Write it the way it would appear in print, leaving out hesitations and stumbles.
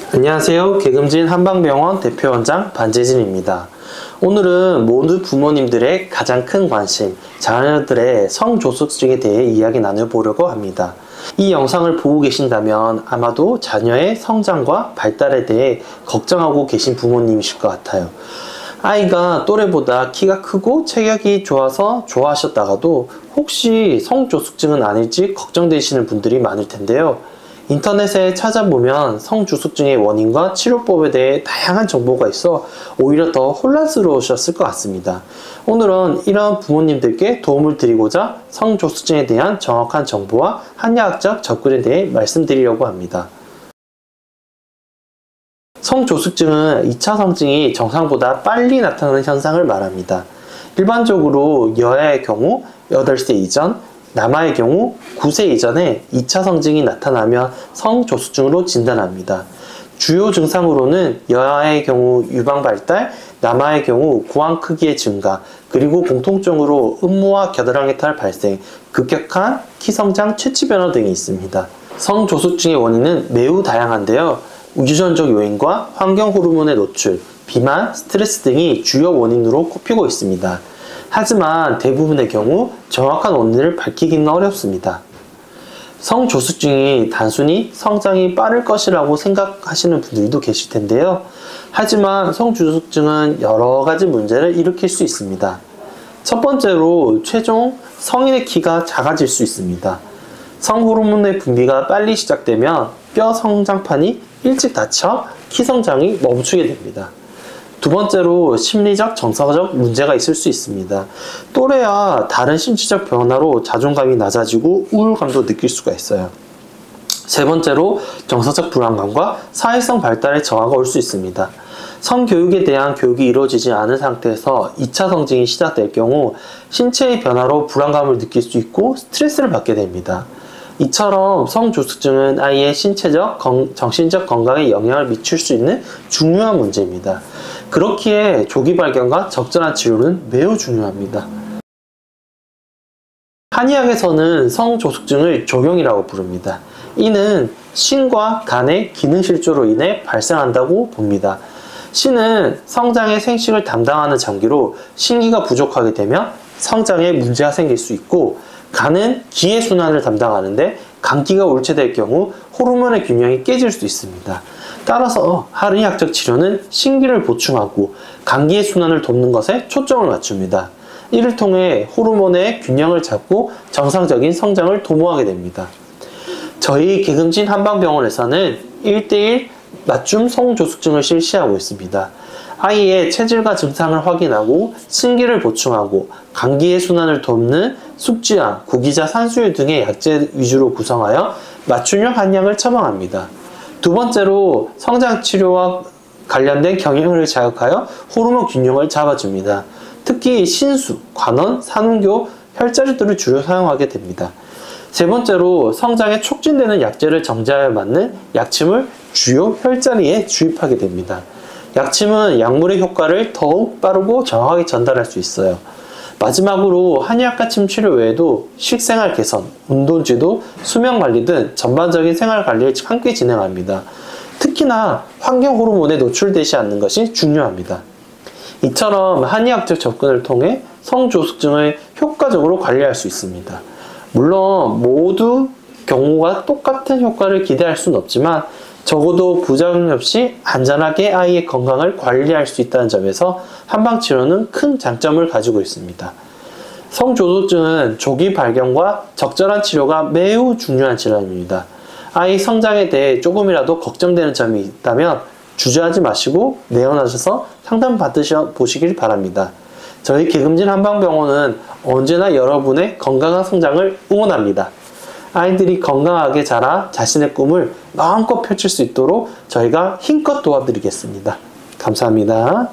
안녕하세요. 개금진 한방병원 대표원장 반재진입니다. 오늘은 모두 부모님들의 가장 큰 관심, 자녀들의 성조숙증에 대해 이야기 나눠보려고 합니다. 이 영상을 보고 계신다면 아마도 자녀의 성장과 발달에 대해 걱정하고 계신 부모님이실 것 같아요. 아이가 또래보다 키가 크고 체격이 좋아서 좋아하셨다가도 혹시 성조숙증은 아닐지 걱정되시는 분들이 많을 텐데요. 인터넷에 찾아보면 성조숙증의 원인과 치료법에 대해 다양한 정보가 있어 오히려 더 혼란스러우셨을 것 같습니다. 오늘은 이런 부모님들께 도움을 드리고자 성조숙증에 대한 정확한 정보와 한의학적 접근에 대해 말씀드리려고 합니다. 성조숙증은 2차 성징이 정상보다 빨리 나타나는 현상을 말합니다. 일반적으로 여아의 경우 8세 이전, 남아의 경우 9세 이전에 2차 성징이 나타나면 성조숙증으로 진단합니다. 주요 증상으로는 여아의 경우 유방 발달, 남아의 경우 구황 크기의 증가, 그리고 공통적으로 음모와 겨드랑이 탈 발생, 급격한 키 성장 체취 변화 등이 있습니다. 성조숙증의 원인은 매우 다양한데요. 유전적 요인과 환경 호르몬의 노출, 비만, 스트레스 등이 주요 원인으로 꼽히고 있습니다. 하지만 대부분의 경우 정확한 원인을 밝히기는 어렵습니다. 성조숙증이 단순히 성장이 빠를 것이라고 생각하시는 분들도 계실 텐데요. 하지만 성조숙증은 여러 가지 문제를 일으킬 수 있습니다. 첫 번째로 최종 성인의 키가 작아질 수 있습니다. 성호르몬의 분비가 빨리 시작되면 뼈 성장판이 일찍 닫혀 키 성장이 멈추게 됩니다. 두 번째로 심리적, 정서적 문제가 있을 수 있습니다. 또래와 다른 신체적 변화로 자존감이 낮아지고 우울감도 느낄 수가 있어요. 세 번째로 정서적 불안감과 사회성 발달에 저하가 올 수 있습니다. 성교육에 대한 교육이 이루어지지 않은 상태에서 2차 성징이 시작될 경우 신체의 변화로 불안감을 느낄 수 있고 스트레스를 받게 됩니다. 이처럼 성조숙증은 아이의 신체적, 정신적 건강에 영향을 미칠 수 있는 중요한 문제입니다. 그렇기에 조기 발견과 적절한 치료는 매우 중요합니다. 한의학에서는 성조숙증을 조경이라고 부릅니다. 이는 신과 간의 기능실조로 인해 발생한다고 봅니다. 신은 성장의 생식을 담당하는 장기로 신기가 부족하게 되면 성장에 문제가 생길 수 있고, 간은 기의 순환을 담당하는데 간기가 올체될 경우 호르몬의 균형이 깨질 수 있습니다. 따라서 한의학적 치료는 신기를 보충하고 간기의 순환을 돕는 것에 초점을 맞춥니다. 이를 통해 호르몬의 균형을 잡고 정상적인 성장을 도모하게 됩니다. 저희 개금진 한방병원에서는 1:1 맞춤 성조숙증을 실시하고 있습니다. 아이의 체질과 증상을 확인하고 신기를 보충하고 감기의 순환을 돕는 숙지암, 구기자, 산수유 등의 약재 위주로 구성하여 맞춤형 한약을 처방합니다. 두 번째로 성장치료와 관련된 경영을 자극하여 호르몬 균형을 잡아줍니다. 특히 신수, 관원, 산운교, 혈자리들을 주로 사용하게 됩니다. 세 번째로 성장에 촉진되는 약재를 정제하여 맞는 약침을 주요 혈자리에 주입하게 됩니다. 약침은 약물의 효과를 더욱 빠르고 정확하게 전달할 수 있어요. 마지막으로 한의학과 침 치료 외에도 식생활 개선, 운동지도, 수면관리 등 전반적인 생활관리를 함께 진행합니다. 특히나 환경 호르몬에 노출되지 않는 것이 중요합니다. 이처럼 한의학적 접근을 통해 성조숙증을 효과적으로 관리할 수 있습니다. 물론 모두 경우가 똑같은 효과를 기대할 수는 없지만 적어도 부작용 없이 안전하게 아이의 건강을 관리할 수 있다는 점에서 한방치료는 큰 장점을 가지고 있습니다. 성조숙증은 조기 발견과 적절한 치료가 매우 중요한 질환입니다. 아이 성장에 대해 조금이라도 걱정되는 점이 있다면 주저하지 마시고 내원하셔서 상담 받으셔보시길 바랍니다. 저희 개금진 한방병원은 언제나 여러분의 건강한 성장을 응원합니다. 아이들이 건강하게 자라 자신의 꿈을 마음껏 펼칠 수 있도록 저희가 힘껏 도와드리겠습니다. 감사합니다.